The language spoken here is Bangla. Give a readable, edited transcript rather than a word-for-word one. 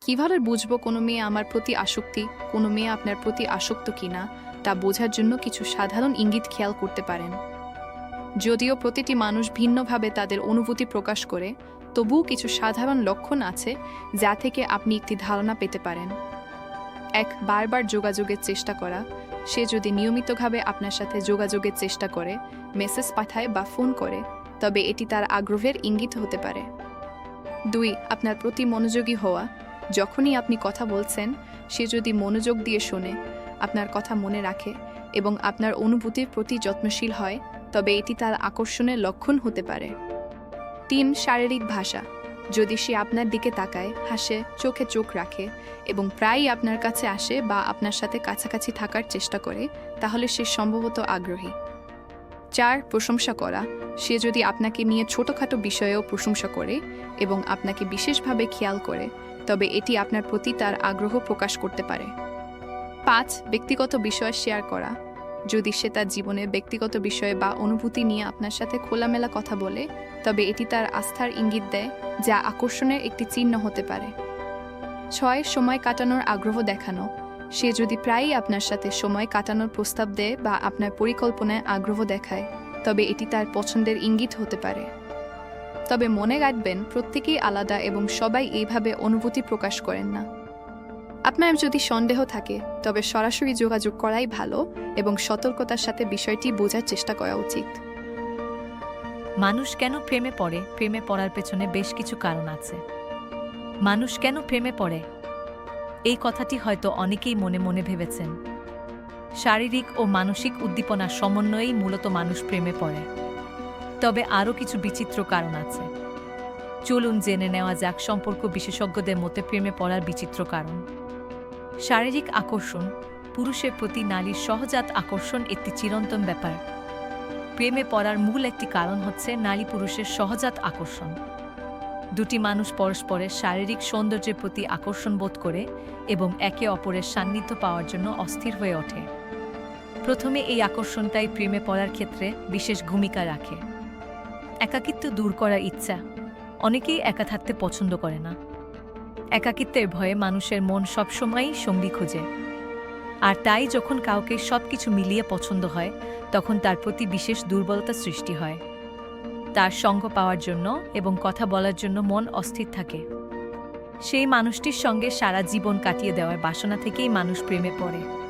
কিভাবে বুঝবো কোনো মেয়ে আমার প্রতি আসক্তি, কোনো মেয়ে আপনার প্রতি আসক্ত কিনা তা বোঝার জন্য কিছু সাধারণ ইঙ্গিত খেয়াল করতে পারেন। যদিও প্রতিটি মানুষ ভিন্নভাবে তাদের অনুভূতি প্রকাশ করে, তবুও কিছু সাধারণ লক্ষণ আছে যা থেকে আপনি একটি ধারণা পেতে পারেন। এক, বারবার যোগাযোগের চেষ্টা করা। সে যদি নিয়মিতভাবে আপনার সাথে যোগাযোগের চেষ্টা করে, মেসেজ পাঠায় বা ফোন করে, তবে এটি তার আগ্রহের ইঙ্গিত হতে পারে। দুই, আপনার প্রতি মনোযোগী হওয়া। যখনই আপনি কথা বলছেন, সে যদি মনোযোগ দিয়ে শোনে, আপনার কথা মনে রাখে এবং আপনার অনুভূতির প্রতি যত্নশীল হয়, তবে এটি তার আকর্ষণের লক্ষণ হতে পারে। তিন, শারীরিক ভাষা। যদি সে আপনার দিকে তাকায়, হাসে, চোখে চোখ রাখে এবং প্রায়ই আপনার কাছে আসে বা আপনার সাথে কাছাকাছি থাকার চেষ্টা করে, তাহলে সে সম্ভবত আগ্রহী। চার, প্রশংসা করা। সে যদি আপনাকে নিয়ে ছোটখাটো বিষয়েও প্রশংসা করে এবং আপনাকে বিশেষভাবে খেয়াল করে, তবে এটি আপনার প্রতি তার আগ্রহ প্রকাশ করতে পারে। পাঁচ, ব্যক্তিগত বিষয় শেয়ার করা। যদি সে তার জীবনের ব্যক্তিগত বিষয় বা অনুভূতি নিয়ে আপনার সাথে খোলামেলা কথা বলে, তবে এটি তার আস্থার ইঙ্গিত দেয়, যা আকর্ষণের একটি চিহ্ন হতে পারে। ছয়, সময় কাটানোর আগ্রহ দেখানো। সে যদি প্রায়ই আপনার সাথে সময় কাটানোর প্রস্তাব দেয় বা আপনার পরিকল্পনায় আগ্রহ দেখায়, তবে এটি তার পছন্দের ইঙ্গিত হতে পারে। তবে মনে রাখবেন, প্রত্যেকেই আলাদা এবং সবাই এইভাবে অনুভূতি প্রকাশ করেন না। আপনার যদি সন্দেহ থাকে, তবে সরাসরি যোগাযোগ করাই ভালো এবং সতর্কতার সাথে বিষয়টি বোঝার চেষ্টা করা উচিত। মানুষ কেন প্রেমে পড়ে? প্রেমে পড়ার পেছনে বেশ কিছু কারণ আছে। মানুষ কেন প্রেমে পড়ে? এই কথাটি হয়তো অনেকেই মনে মনে ভেবেছেন। শারীরিক ও মানসিক উদ্দীপনার সমন্বয়েই মূলত মানুষ প্রেমে পড়ে। তবে আরও কিছু বিচিত্র কারণ আছে। চলুন জেনে নেওয়া যাক সম্পর্ক বিশেষজ্ঞদের মতে প্রেমে পড়ার বিচিত্র কারণ। শারীরিক আকর্ষণ। পুরুষের প্রতি নারীর সহজাত আকর্ষণ একটি চিরন্তন ব্যাপার। প্রেমে পড়ার মূল একটি কারণ হচ্ছে নারী পুরুষের সহজাত আকর্ষণ। দুটি মানুষ পরস্পরের শারীরিক সৌন্দর্যের প্রতি আকর্ষণ বোধ করে এবং একে অপরের সান্নিধ্য পাওয়ার জন্য অস্থির হয়ে ওঠে। প্রথমে এই আকর্ষণটাই প্রেমে পড়ার ক্ষেত্রে বিশেষ ভূমিকা রাখে। একাকিত্ব দূর করার ইচ্ছা। অনেকেই একা থাকতে পছন্দ করে না। একাকিত্বের ভয়ে মানুষের মন সবসময়ই সঙ্গী খোঁজে। আর তাই যখন কাউকে সবকিছু মিলিয়ে পছন্দ হয়, তখন তার প্রতি বিশেষ দুর্বলতা সৃষ্টি হয়। তার সঙ্গ পাওয়ার জন্য এবং কথা বলার জন্য মন অস্থির থাকে। সেই মানুষটির সঙ্গে সারা জীবন কাটিয়ে দেওয়ার বাসনা থেকেই মানুষ প্রেমে পড়ে।